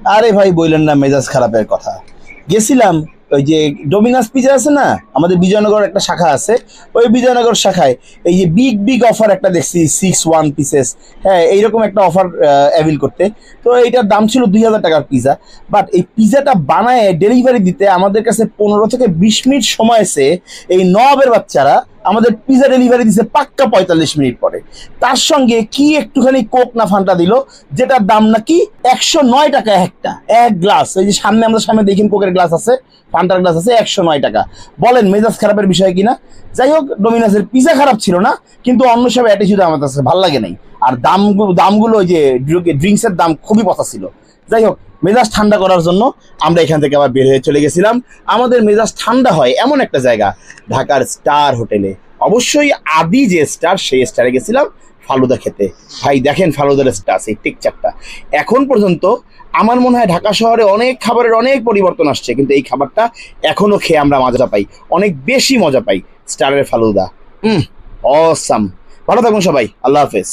আরে ভাই বললেন না, মেজাজ খারাপের কথা। গেছিলাম ওই যে ডোমিনাস পিজা আছে না, আমাদের বিজয়নগর একটা শাখা আছে, ওই বিজয়নগর শাখায় এই যে বিগ বিগ অফার একটা দেখছি, 6 1 পিসেস, হ্যাঁ এইরকম একটা অফার অ্যাভিল করতে। তো এইটার দাম ছিল 2000 টাকার পিজা। বাট এই পিজাটা বানায় ডেলিভারি দিতে আমাদের কাছে 15 থেকে 20 মিনিট সময় এসে এই নবাবের বাচ্চারা আমাদের পিজা ডেলিভারি দিছে পাক্কা 45 মিনিট পরে। তার সঙ্গে কি একটুখানি কোক না ফান্টা দিল, যেটার দাম নাকি 109 টাকা একটা, এক গ্লাস। এই যে সামনে আমরা সামনে দেখেন কোকের গ্লাস আছে, ফান্টার গ্লাস আছে, 109 টাকা। বলেন মেজাজ খারাপের বিষয় কিনা? যাই হোক, ডোমিনাসের পিজা খারাপ ছিল না, কিন্তু অন্য সব অ্যাটিচিউড আমার কাছে ভালো লাগে নাই। আর দামগুলো ওই যে ড্রিঙ্কসের দাম খুবই পচা ছিল। যাই হোক, মেজাজ ঠান্ডা করার জন্য আমরা এখান থেকে আবার বের হয়ে চলে গেছিলাম আমাদের মেজাজ ঠান্ডা হয় এমন একটা জায়গা, ঢাকার স্টার হোটেলে। অবশ্যই আদি যে স্টার, সেই স্টারে গেছিলাম ফালুদা খেতে। ভাই দেখেন ফালুদার স্টার, সেই টেকচারটা এখন পর্যন্ত আমার মনে হয় ঢাকা শহরে অনেক খাবারের অনেক পরিবর্তন আসছে, কিন্তু এই খাবারটা এখনো খেয়ে আমরা মজা পাই, অনেক বেশি মজা পাই। স্টারের ফালুদা অসাম। ভালো থাকুন সবাই, আল্লাহ হাফেজ।